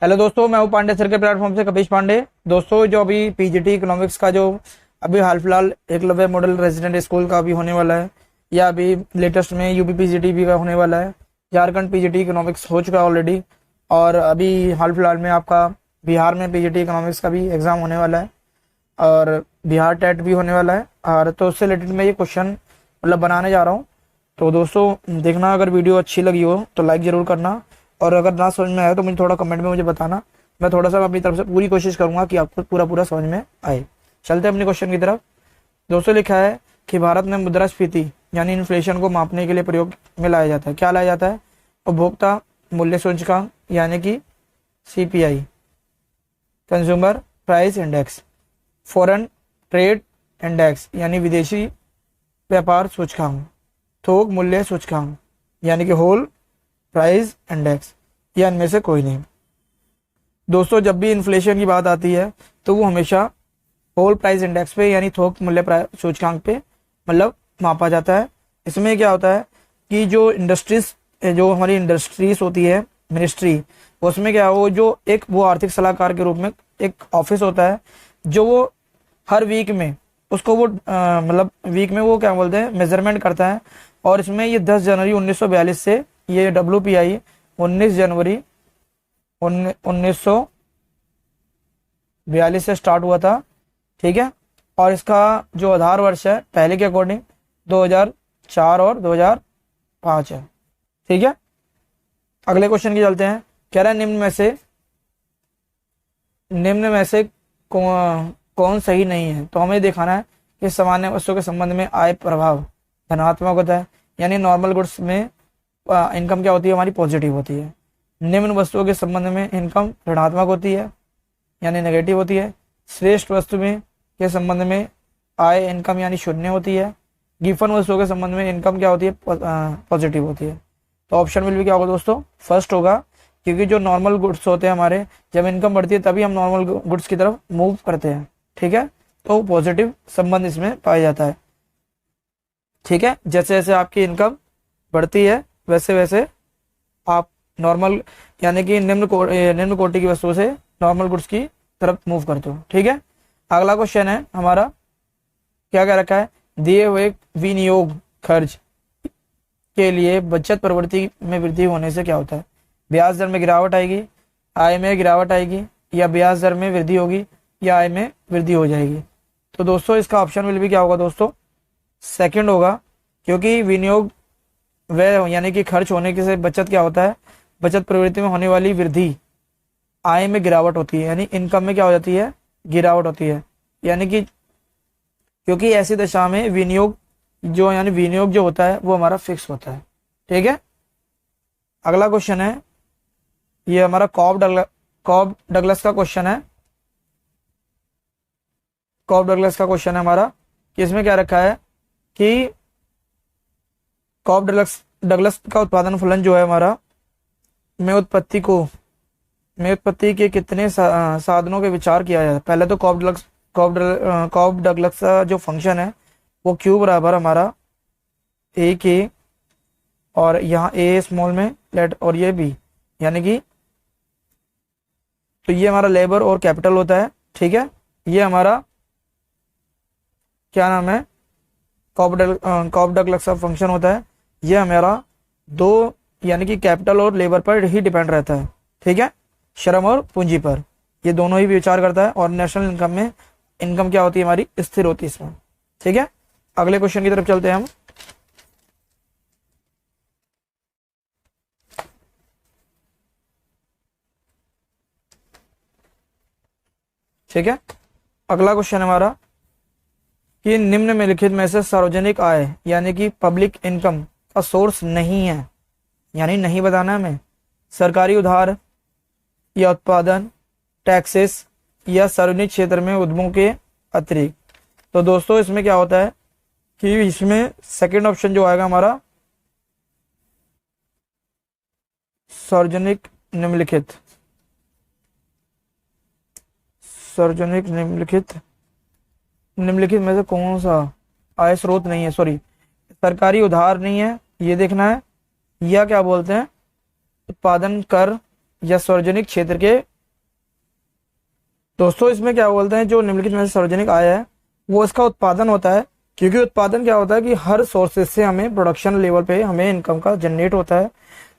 Hello दोस्तों, मैं हूं पांडे सर के प्लेटफॉर्म से कपिश पांडे। दोस्तों, जो अभी पीजीटी इकोनॉमिक्स का जो अभी हाल फिलहाल एकलव्य मॉडल रेजिडेंट स्कूल का भी होने वाला है, या अभी लेटेस्ट में यूपी पीजीटी भी का होने वाला है। झारखंड पीजीटी इकोनॉमिक्स हो चुका है ऑलरेडी, और अभी हाल फिलहाल में आपका बिहार में पीजीटी इकोनॉमिक्स का भी एग्जाम होने वाला है, और बिहार टेट भी होने वाला है। और तो उससे रिलेटेड मैं ये क्वेश्चन मतलब बनाने जा रहा हूँ। तो दोस्तों देखना, अगर वीडियो अच्छी लगी हो तो लाइक ज़रूर करना, और अगर ना समझ में आए तो मुझे थोड़ा कमेंट में मुझे बताना। मैं थोड़ा सा अपनी तरफ से पूरी कोशिश करूंगा कि आपको पूरा पूरा समझ में आए। चलते हैं अपने क्वेश्चन की तरफ। दोस्तों लिखा है कि भारत में मुद्रास्फीति यानी इन्फ्लेशन को मापने के लिए प्रयोग में लाया जाता है। क्या लाया जाता है? उपभोक्ता मूल्य सूचकांक यानी कि CPI, consumer price index, foreign trade index यानी विदेशी व्यापार सूचकांक, थोक मूल्य सूचकांक यानी कि होल प्राइस इंडेक्स, या इनमें से कोई नहीं। दोस्तों, जब भी इन्फ्लेशन की बात आती है तो वो हमेशा होल प्राइस इंडेक्स पे यानी थोक मूल्य सूचकांक पे मतलब मापा जाता है। इसमें क्या होता है कि जो हमारी इंडस्ट्रीज होती है, मिनिस्ट्री, उसमें क्या है, वो जो एक वो आर्थिक सलाहकार के रूप में एक ऑफिस होता है, जो वो हर वीक में उसको वो मतलब वीक में वो क्या बोलते हैं, मेजरमेंट करता है। और इसमें ये 10 जनवरी 1942 से ये WPI 19 जनवरी 1942 से स्टार्ट हुआ था। ठीक है, और इसका जो आधार वर्ष है पहले के अकॉर्डिंग 2004 और 2005 है। ठीक है, अगले क्वेश्चन की चलते हैं। कह रहा है निम्न में से कौन सही नहीं है। तो हमें दिखाना है कि सामान्य वस्तुओं के संबंध में आय प्रभाव धनात्मक होता है, यानी नॉर्मल गुड्स में इनकम क्या होती है हमारी, पॉजिटिव होती है। निम्न वस्तुओं के संबंध में इनकम ऋणात्मक होती है यानी नेगेटिव होती है। श्रेष्ठ वस्तु में के संबंध में आय इनकम यानी शून्य होती है। गिफन वस्तुओं के संबंध में इनकम क्या होती है, पॉजिटिव होती है। तो ऑप्शन विल भी क्या होगा दोस्तों, फर्स्ट होगा, क्योंकि जो नॉर्मल गुड्स होते हैं हमारे, जब इनकम बढ़ती है तभी हम नॉर्मल गुड्स की तरफ मूव करते हैं। ठीक है, तो पॉजिटिव संबंध इसमें पाया जाता है। ठीक है, जैसे जैसे आपकी इनकम बढ़ती है वैसे वैसे आप नॉर्मल यानी कि निम्न कोटि की वस्तुओं से नॉर्मल गुड्स की तरफ मूव करते हो। ठीक है, अगला क्वेश्चन है हमारा, क्या कह रखा है, दिए हुए विनियोग खर्च के लिए बचत प्रवृत्ति में वृद्धि होने से क्या होता है। ब्याज दर में गिरावट आएगी, आय में गिरावट आएगी, या ब्याज दर में वृद्धि होगी, या आय में वृद्धि हो जाएगी। तो दोस्तों इसका ऑप्शन विल भी क्या होगा दोस्तों, सेकंड होगा, क्योंकि विनियोग व्यय यानी कि खर्च होने के से बचत क्या होता है, बचत प्रवृत्ति में होने वाली वृद्धि आय में गिरावट होती है, यानी इनकम में क्या हो जाती है, गिरावट होती है। यानी कि क्योंकि ऐसी दशा में विनियोग जो होता है वो हमारा फिक्स होता है। ठीक है, अगला क्वेश्चन है, ये हमारा कॉब डगलस का क्वेश्चन है। कॉब डगलस का क्वेश्चन है हमारा कि इसमें क्या रखा है कि कॉब डगलस का उत्पादन फलन जो है हमारा में उत्पत्ति के कितने साधनों के विचार किया जाए। पहले तो कॉब डगलस का जो फंक्शन है वो क्यू बराबर हमारा ए के, और यहाँ ए स्मॉल में लेट और ये बी, यानी कि तो ये हमारा लेबर और कैपिटल होता है। ठीक है, ये हमारा क्या नाम है, कॉब डगलस का फंक्शन होता है। ये हमारा दो यानी कि कैपिटल और लेबर पर ही डिपेंड रहता है। ठीक है, श्रम और पूंजी पर, ये दोनों ही विचार करता है। और नेशनल इनकम में इनकम क्या होती है हमारी, स्थिर होती है इसमें। ठीक है, अगले क्वेश्चन की तरफ चलते हैं हम। ठीक है, अगला क्वेश्चन हमारा कि निम्न में लिखित में से सार्वजनिक आय यानी कि पब्लिक इनकम का सोर्स नहीं है, यानी नहीं बताना है हमें, सरकारी उधार या उत्पादन, टैक्सेस, या सार्वजनिक क्षेत्र में उद्यमों के अतिरिक्त। तो दोस्तों इसमें क्या होता है कि इसमें सेकंड ऑप्शन जो आएगा हमारा, सार्वजनिक निम्नलिखित निम्नलिखित में से कौन सा आय स्रोत नहीं है, सॉरी सरकारी उधार नहीं है, ये देखना है, या क्या बोलते हैं उत्पादन कर या सार्वजनिक क्षेत्र के। दोस्तों इसमें क्या बोलते हैं, जो निम्नलिखित में से सार्वजनिक आय है वो इसका उत्पादन होता है, क्योंकि उत्पादन क्या होता है कि हर सोर्सेज से हमें प्रोडक्शन लेवल पे हमें इनकम का जनरेट होता है,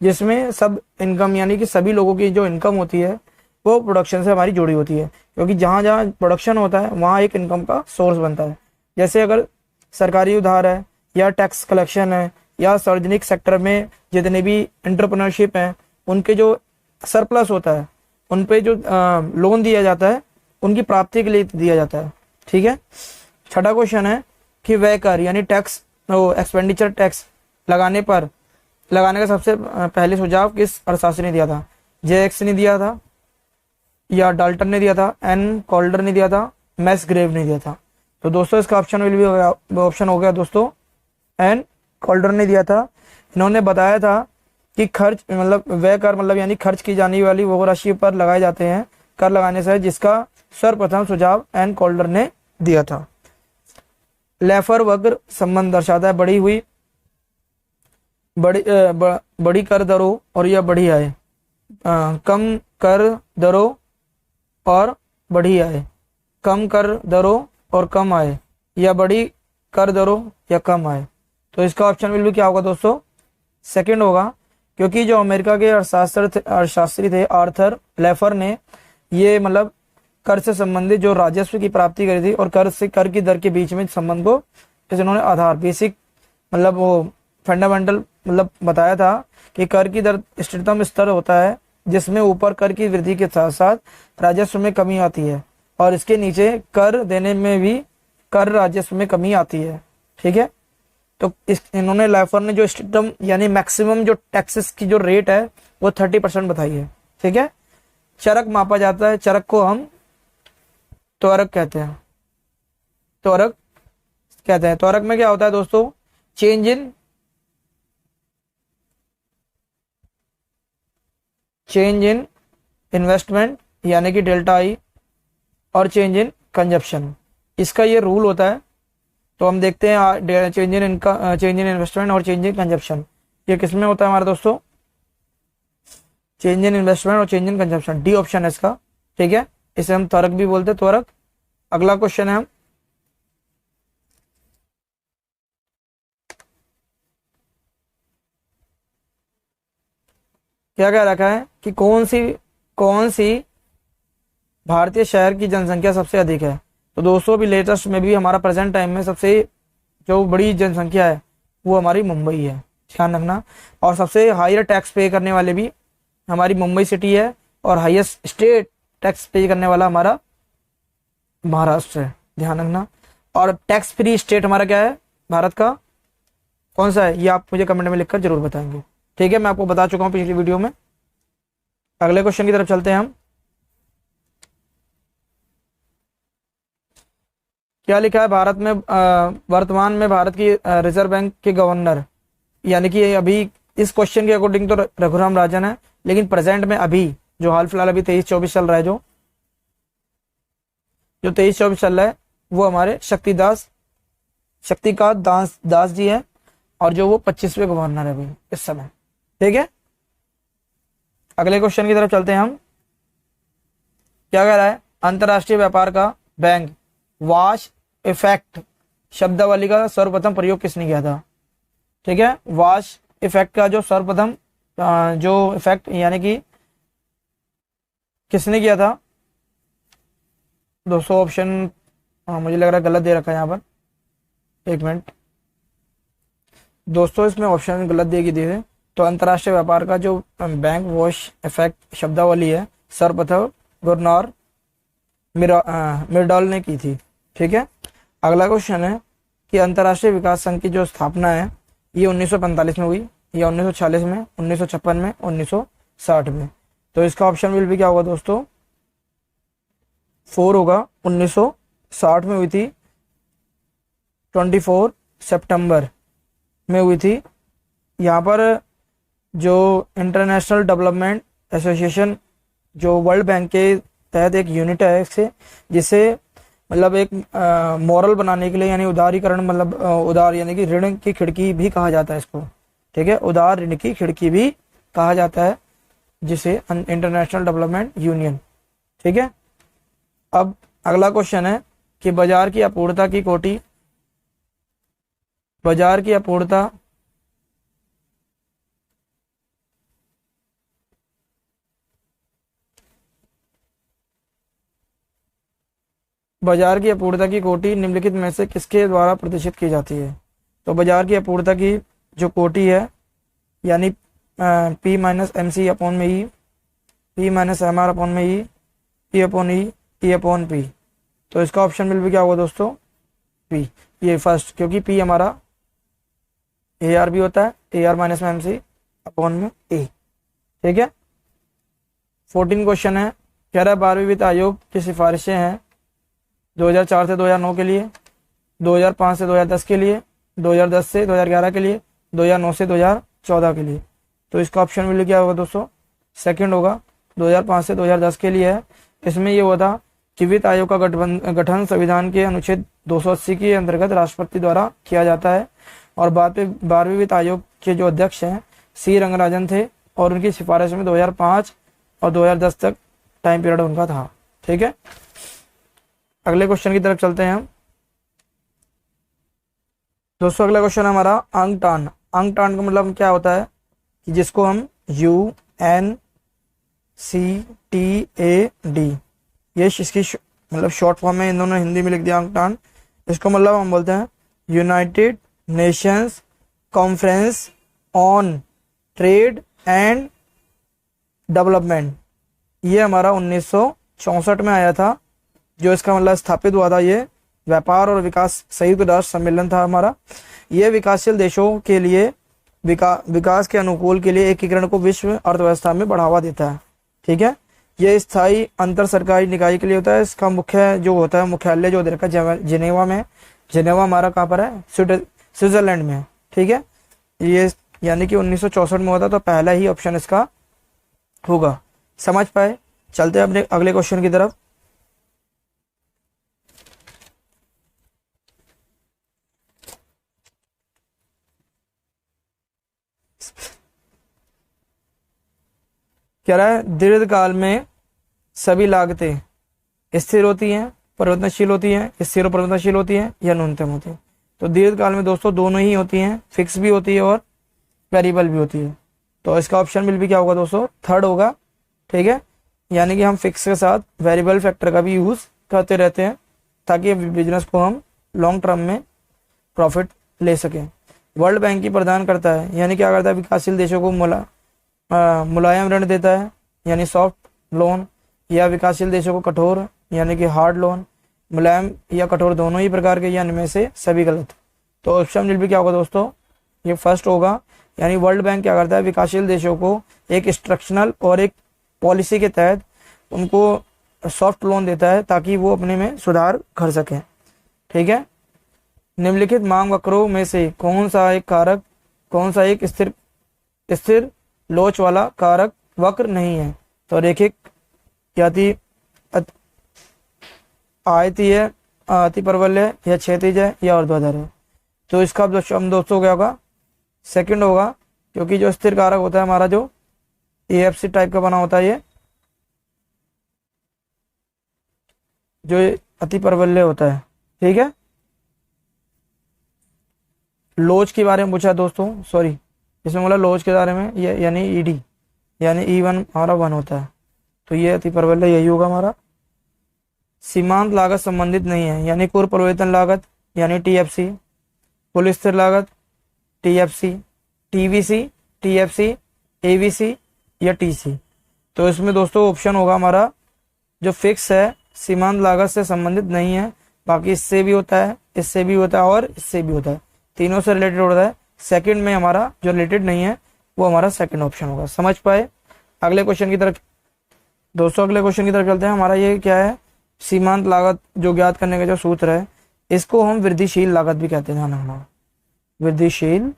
जिसमें सब इनकम यानी कि सभी लोगों की जो इनकम होती है वो प्रोडक्शन से हमारी जुड़ी होती है, क्योंकि जहाँ जहाँ प्रोडक्शन होता है वहाँ एक इनकम का सोर्स बनता है। जैसे अगर सरकारी उधार है या टैक्स कलेक्शन है या सार्वजनिक सेक्टर में जितने भी एंटरप्रेन्योरशिप हैं उनके जो सरप्लस होता है उन पे जो लोन दिया जाता है उनकी प्राप्ति के लिए दिया जाता है। ठीक है। छठा क्वेश्चन है कि व्यय कर यानी टैक्स एक्सपेंडिचर टैक्स लगाने का सबसे पहले सुझाव किस अर्थशास्त्री ने दिया था? जेएक्स ने दिया था, या डाल्टन ने दिया था, एन कॉल्डर ने दिया था, मैक्सग्रेव ने दिया था? तो दोस्तों इसका ऑप्शन विल भी ऑप्शन हो गया दोस्तों एन कॉल्डर ने दिया था। इन्होंने बताया था कि खर्च मतलब व्यय कर मतलब यानी खर्च की जाने वाली वो राशि पर लगाए जाते हैं कर लगाने से, जिसका सर्वप्रथम सुझाव एन कॉल्डर ने दिया था। लेफर वक्र संबंध दर्शाता है बड़ी कर दरों और या बढ़ी आय, कम कर दरों और बढ़ी आय, कम कर दरों और कम आय, या बढ़ी कर दरों या कम आय? तो इसका ऑप्शन विल भी क्या होगा दोस्तों? सेकंड होगा, क्योंकि जो अमेरिका के अर्थशास्त्री थे आर्थर लेफर ने ये मतलब कर से संबंधित जो राजस्व की प्राप्ति करी थी और कर की दर के बीच में संबंध को इन्होंने आधार बेसिक मतलब वो फंडामेंटल मतलब बताया था कि कर की दर इष्टतम स्तर होता है जिसमें ऊपर कर की वृद्धि के साथ साथ राजस्व में कमी आती है और इसके नीचे कर देने में भी कर राजस्व में कमी आती है। ठीक है। तो इन्होंने लेफर ने जो इष्टतम यानी मैक्सिमम जो टैक्सेस की जो रेट है वो 30% बताई है। ठीक है। चरक मापा जाता है, चरक को हम त्वरक कहते हैं। त्वरक में क्या होता है दोस्तों? चेंज इन इन्वेस्टमेंट यानी कि डेल्टा आई और चेंज इन कंजप्शन, इसका ये रूल होता है। तो हम देखते हैं चेंज इन इन्वेस्टमेंट और चेंज इन कंजप्शन ये किस में होता है हमारे दोस्तों? चेंज इन इन्वेस्टमेंट और change in consumption, D option है इसका। ठीक है। इसे हम त्वरक भी बोलते हैं, त्वरक। अगला क्वेश्चन है हम क्या कह रखा है कि कौन सी भारतीय शहर की जनसंख्या सबसे अधिक है? तो दोस्तों अभी लेटेस्ट में भी हमारा प्रेजेंट टाइम में सबसे जो बड़ी जनसंख्या है वो हमारी मुंबई है, ध्यान रखना। और सबसे हाईयर टैक्स पे करने वाले भी हमारी मुंबई सिटी है और हाईएस्ट स्टेट टैक्स पे करने वाला हमारा महाराष्ट्र है, ध्यान रखना। और टैक्स फ्री स्टेट हमारा क्या है भारत का, कौन सा है, ये आप मुझे कमेंट में लिखकर जरूर बताएंगे। ठीक है। मैं आपको बता चुका हूँ पिछली वीडियो में। अगले क्वेश्चन की तरफ चलते हैं हम। क्या लिखा है? भारत में वर्तमान में भारत की रिजर्व बैंक के गवर्नर यानी कि अभी इस क्वेश्चन के अकॉर्डिंग तो रघुराम राजन है, लेकिन प्रेजेंट में अभी जो हाल फिलहाल अभी 23-24 चल रहा है, जो 23-24 चल रहा है वो हमारे शक्तिकांत दास जी है और जो वो 25वें गवर्नर है अभी इस समय। ठीक है। अगले क्वेश्चन की तरफ चलते हैं हम। क्या कह रहा है? अंतरराष्ट्रीय व्यापार का बैंक वाश इफेक्ट शब्दावली का सर्वप्रथम प्रयोग किसने किया था? ठीक है। वाश इफेक्ट का जो सर्वप्रथम जो इफेक्ट यानी कि किसने किया था? दोस्तों ऑप्शन मुझे लग रहा है गलत दे रखा है यहाँ पर, एक मिनट दोस्तों, इसमें ऑप्शन गलत दे दिए। तो अंतरराष्ट्रीय व्यापार का जो बैंक वॉश इफेक्ट शब्दावली है सर्वप्रथम गुरनॉर मिरडॉल ने की थी। ठीक है। अगला क्वेश्चन है कि अंतरराष्ट्रीय विकास संघ की जो स्थापना है ये 1945 में हुई या 1946 में, 1956 में, 1960 में? तो इसका ऑप्शन विल भी क्या होगा दोस्तों? 4 होगा। 1960 में हुई थी, 24 सितंबर में हुई थी। यहाँ पर जो इंटरनेशनल डेवलपमेंट एसोसिएशन जो वर्ल्ड बैंक के तहत एक यूनिट है इससे, जिसे मतलब एक मॉरल बनाने के लिए यानी उदारीकरण मतलब उदार यानी कि ऋण की खिड़की भी कहा जाता है इसको। ठीक है। उदार ऋण की खिड़की भी कहा जाता है। जिसे इंटरनेशनल डेवलपमेंट यूनियन। ठीक है। अब अगला क्वेश्चन है कि बाजार की अपूर्णता की कोटि, बाजार की अपूर्णता बाजार की अपूर्णता की कोटि निम्नलिखित में से किसके द्वारा प्रदर्शित की जाती है। तो बाजार की अपूर्णता की जो कोटि है यानी P minus M C upon में E, P minus M R upon में E upon E upon P. तो इसका ऑप्शन बिल भी क्या होगा दोस्तों, पी, ये फर्स्ट, क्योंकि पी हमारा ए आर भी होता है, ए आर माइनस में एम सी अपॉन में ए। ठीक है। 14 क्वेश्चन है, कह रहा है 12वीं वित्त आयोग की सिफारिशें हैं 2004 से 2009 के लिए, 2005 से 2010 के लिए, 2010 से 2011 के लिए, 2009 से 2014 के लिए। तो इसका ऑप्शन मिल क्या होगा दोस्तों, सेकंड होगा, 2005 से 2010 के लिए है। इसमें ये हुआ था कि वित्त आयोग का गठन संविधान के अनुच्छेद 280 के अंतर्गत राष्ट्रपति द्वारा किया जाता है और बाद में 12वीं वित्त आयोग के जो अध्यक्ष हैं सी रंगराजन थे और उनकी सिफारिश में 2005 और 2010 तक टाइम पीरियड उनका था। ठीक है। अगले क्वेश्चन की तरफ चलते हैं हम दोस्तों। अगला क्वेश्चन हमारा अंगटान। अंगटान का मतलब क्या होता है कि जिसको हम U N C T A D, ये इसकी मतलब शॉर्ट फॉर्म में इन दोनों हिंदी में लिख दिया अंगटान। इसको मतलब हम बोलते हैं United Nations conference on trade and development. ये हमारा 1964 में आया था, जो इसका मतलब स्थापित हुआ था। ये व्यापार और विकास संयुक्त राष्ट्र सम्मेलन था हमारा। ये विकासशील देशों के लिए विकास के अनुकूल के लिए एकीकरण को विश्व अर्थव्यवस्था में बढ़ावा देता है। ठीक है। ये स्थायी अंतर सरकारी निकाय के लिए होता है। इसका मुख्य जो होता है, मुख्यालय जो दे रखा है जिनेवा में। जिनेवा हमारा कहाँ पर है, स्विट्जरलैंड में। ठीक है। ये यानी कि 1964 में हुआ था, तो पहला ही ऑप्शन इसका होगा। समझ पाए। चलते हैं अपने अगले क्वेश्चन की तरफ। कह रहा है दीर्घकाल में सभी लागतें स्थिर होती हैं, परिवर्तनशील होती हैं, स्थिर और परिवर्तनशील होती हैं या न्यूनतम होती हैं। तो दीर्घकाल में दोस्तों दोनों ही होती हैं, फिक्स भी होती है और वेरिएबल भी होती है। तो इसका ऑप्शन बिल भी क्या होगा दोस्तों, थर्ड होगा। ठीक है। यानी कि हम फिक्स के साथ वेरिएबल फैक्टर का भी यूज करते रहते हैं ताकि बिजनेस को हम लॉन्ग टर्म में प्रॉफिट ले सकें। वर्ल्ड बैंक ही प्रदान करता है, यानी क्या करता है, विकासशील देशों को मुलायम ऋण देता है यानी सॉफ्ट लोन, या विकासशील देशों को कठोर यानी कि हार्ड लोन। मुलायम या कठोर दोनों ही प्रकार के यानी में से सभी गलत। तो ऑप्शन भी क्या होगा दोस्तों, ये फर्स्ट होगा। यानी वर्ल्ड बैंक क्या करता है, विकासशील देशों को एक इंस्ट्रक्शनल और एक पॉलिसी के तहत उनको सॉफ्ट लोन देता है ताकि वो अपने में सुधार कर सकें। ठीक है। निम्नलिखित मांग वक्रों में से कौन सा एक स्थिर लोच वाला कारक वक्र नहीं है। तो रेखिक याति आयतीय है, अति परवलय है, या क्षैतिज है, या ऊर्ध्वाधर है। तो इसका हम दोस्तों क्या होगा, सेकंड होगा, क्योंकि जो स्थिर कारक होता है हमारा जो एएफसी टाइप का बना होता है, ये जो अति परवलय होता है। ठीक है। लोच के बारे में पूछा दोस्तों, सॉरी इसमें बोला लोच के बारे में, ये यानी ईडी यानी E1 हमारा 1 होता है। तो ये अति परवलय यही होगा हमारा। सीमांत लागत संबंधित नहीं है, यानी कुल परिवर्तन लागत यानी टीएफसी, कुल स्थिर लागत टीएफसी, टीवीसी, टीएफसी, एवीसी या टीसी। तो इसमें दोस्तों ऑप्शन होगा हमारा जो फिक्स है, सीमांत लागत से संबंधित नहीं है, बाकी इससे भी होता है, इससे भी होता है और इससे भी होता है, तीनों से रिलेटेड होता है। सेकंड में हमारा जो रिलेटेड नहीं है वो हमारा सेकंड ऑप्शन होगा। समझ पाए। अगले क्वेश्चन की तरफ दोस्तों, अगले क्वेश्चन की तरफ चलते हैं। हमारा ये क्या है, सीमांत लागत जो ज्ञात करने का जो सूत्र है, इसको हम वृद्धिशील लागत भी कहते हैं। ध्यान रखना, वृद्धिशील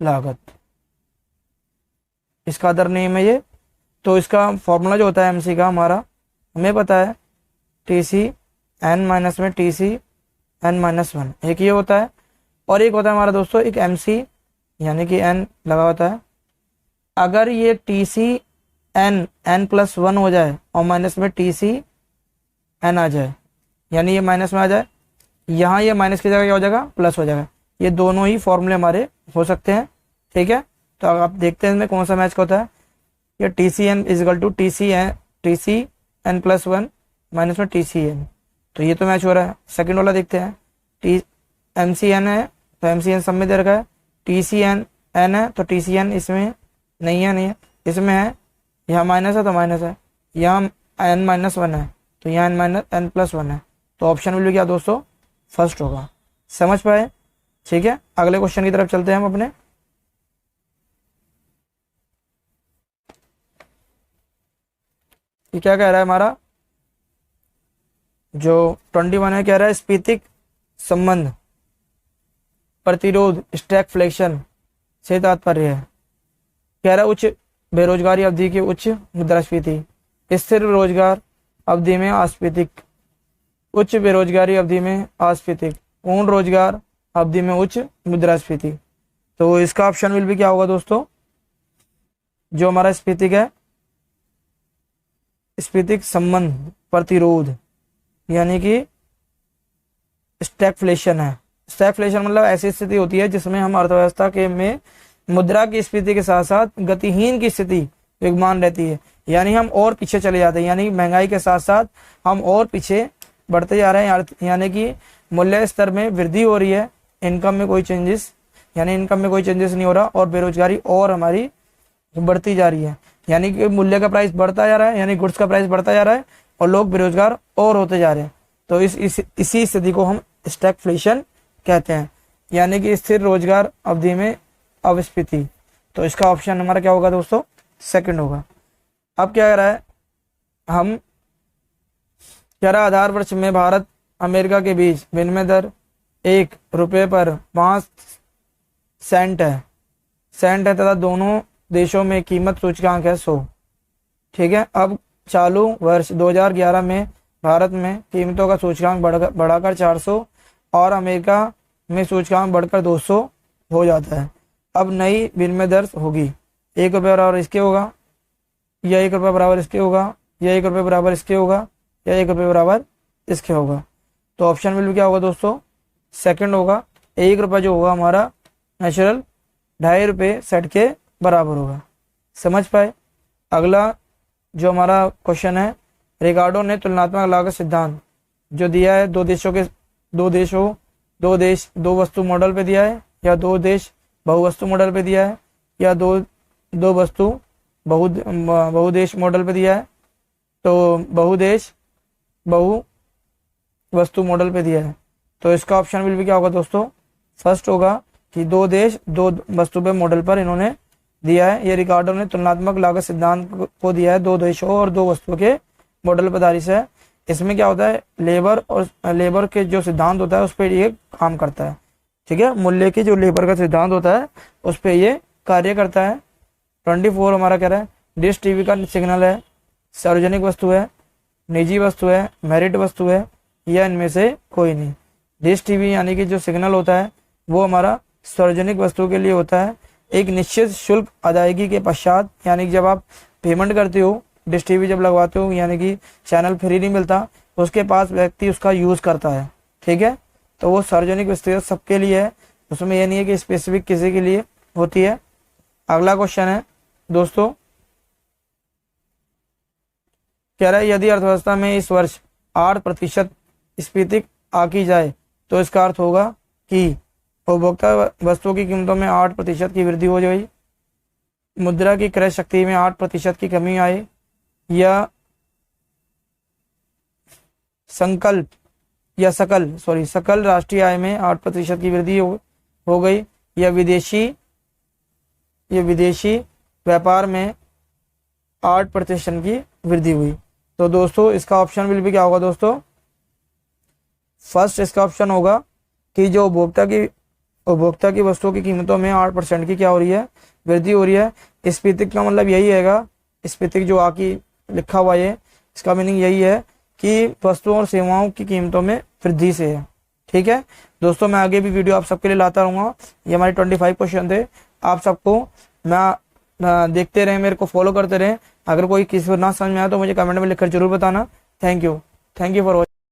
लागत इसका अदर नेम है ये। तो इसका फॉर्मूला जो होता है एमसी का हमारा, हमें पता है टीसी एन माइनस में टीसी एन माइनस 1, एक ये होता है। और एक होता है हमारा दोस्तों एक एमसी यानी कि एन लगा होता है, अगर ये T C N N plus one हो जाए और माइनस में टी सी एन आ जाए, यानी ये माइनस में आ जाए, यहाँ ये माइनस की जगह क्या हो जाएगा, प्लस हो जाएगा। ये दोनों ही फॉर्मूले हमारे हो सकते हैं, ठीक है। तो अब आप देखते हैं इसमें कौन सा मैच होता है। ये T C N equal to T C N plus one minus में टी सी एन, तो ये तो मैच हो रहा है। सेकंड वाला देखते हैं, टी एम सी एन है तो एम सी एन सब में दे रखा है, टी सी एन एन है तो टी सी एन इसमें नहीं है, इसमें है, यहाँ माइनस है तो माइनस है, यहाँ एन माइनस वन है तो यहाँ N minus N plus one है, तो ऑप्शन विल बी क्या दोस्तों, फर्स्ट होगा। समझ पाए, ठीक है। अगले क्वेश्चन की तरफ चलते हैं हम अपने। ये क्या कह रहा है हमारा जो 21 है, कह रहा है स्फीतिक संबंध प्रतिरोध स्टैगफ्लेशन से तात्पर्य है। कह रहा है उच्च बेरोजगारी अवधि की उच्च मुद्रास्फीति, स्थिर रोजगार अवधि में अस्फीतिक, उच्च बेरोजगारी अवधि में अस्फीतिक, पूर्ण रोजगार अवधि में उच्च मुद्रास्फीति। तो इसका ऑप्शन विल भी क्या होगा दोस्तों, जो हमारा स्फीतिक है, स्फीतिक संबंध प्रतिरोध यानी कि स्टैगफ्लेशन है। स्टैगफ्लेशन मतलब ऐसी स्थिति होती है जिसमें हम अर्थव्यवस्था के में मुद्रा की स्फीति के साथ साथ गतिहीन की स्थिति विद्यमान रहती है, यानी हम और पीछे चले जाते हैं, यानी महंगाई के साथ साथ हम और पीछे बढ़ते जा रहे हैं, यानी कि मूल्य स्तर में वृद्धि हो रही है, इनकम में कोई चेंजेस, यानी इनकम में कोई चेंजेस नहीं हो रहा, और बेरोजगारी और हमारी बढ़ती जा रही है, यानी कि मूल्य का प्राइस बढ़ता जा रहा है, यानी गुड्स का प्राइस बढ़ता जा रहा है और लोग बेरोजगार और होते जा रहे हैं। तो इसी स्थिति को हम स्टैगफ्लेशन कहते हैं, यानी कि स्थिर रोजगार अवधि में अस्फीति। तो इसका ऑप्शन हमारा क्या होगा दोस्तों, सेकंड होगा। अब क्या कह रहा है, हम कह रहा आधार वर्ष में भारत अमेरिका के बीच विनिमय दर 1 रुपये पर 5 सेंट है तथा दोनों देशों में कीमत सूचकांक है 100, ठीक है। अब चालू वर्ष 2011 में भारत में कीमतों का सूचकांक बढ़ाकर 400 और अमेरिका में सूचकांक बढ़कर 200 हो जाता है। अब नई विनिमय दर होगी 1 रुपये बराबर इसके होगा, या 1 रुपये बराबर इसके होगा, या 1 रुपये बराबर इसके होगा, या 1 रुपये बराबर इसके होगा। तो ऑप्शन में क्या होगा दोस्तों, सेकंड होगा। 1 रुपये जो होगा हमारा नेचुरल 2.5 रुपये सेट के बराबर होगा। समझ पाए। अगला जो हमारा क्वेश्चन है, रिकार्डो ने तुलनात्मक लागत सिद्धांत जो दिया है दो देश दो वस्तु मॉडल पे दिया है, या 2 देश बहुवस्तु मॉडल पे दिया है, या दो वस्तु बहुदेश मॉडल पे दिया है, तो बहुदेश बहु वस्तु मॉडल पे दिया है। तो इसका ऑप्शन विल भी क्या होगा दोस्तों, फर्स्ट होगा कि 2 देश 2 वस्तु पे मॉडल पर इन्होंने दिया है। ये रिकार्डो ने तुलनात्मक लागत सिद्धांत को दिया है 2 देशों और 2 वस्तुओं के मॉडल पर आधारित है। इसमें क्या होता है, लेबर के जो सिद्धांत होता है उस पर ये काम करता है, ठीक है। मूल्य के जो लेबर का सिद्धांत होता है उस पर ये कार्य करता है। 24 हमारा कह रहा है डिश टीवी का सिग्नल है, सार्वजनिक वस्तु है, निजी वस्तु है, मेरिट वस्तु है, या इनमें से कोई नहीं। डिश टीवी यानी कि जो सिग्नल होता है वो हमारा सार्वजनिक वस्तु के लिए होता है। एक निश्चित शुल्क अदायगी के पश्चात, यानी कि जब आप पेमेंट करते हो, डिश टीवी जब लगवाते हो, यानी कि चैनल फ्री नहीं मिलता, उसके पास व्यक्ति उसका यूज करता है, ठीक है। तो वो सार्वजनिक वस्तु सबके लिए है, उसमें यह नहीं है कि स्पेसिफिक किसी के लिए होती है। अगला क्वेश्चन है दोस्तों, कह रहा है यदि अर्थव्यवस्था में इस वर्ष 8% स्फीति आकी जाए तो इसका अर्थ होगा कि उपभोक्ता वस्तुओं की कीमतों में 8% की वृद्धि हो जाए, मुद्रा की क्रय शक्ति में 8% की कमी आए, या सकल राष्ट्रीय आय में 8% की वृद्धि हो गई, या विदेशी व्यापार में 8% की वृद्धि हुई। तो दोस्तों इसका ऑप्शन विल भी क्या होगा दोस्तों, फर्स्ट इसका ऑप्शन होगा कि जो उपभोक्ता की वस्तुओं की कीमतों में 8% की क्या हो रही है, वृद्धि हो रही है। स्फीति का मतलब यही हैगा, स्फीति जो आकी लिखा हुआ है इसका मीनिंग यही है कि वस्तुओं और सेवाओं की कीमतों में वृद्धि से है, ठीक है दोस्तों। मैं आगे भी वीडियो आप सबके लिए लाता रहूँगा। ये हमारे 25 क्वेश्चन थे, आप सबको मैं देखते रहें, मेरे को फॉलो करते रहें। अगर कोई किसी को ना समझ में आया तो मुझे कमेंट में लिखकर जरूर बताना। Thank you for watching.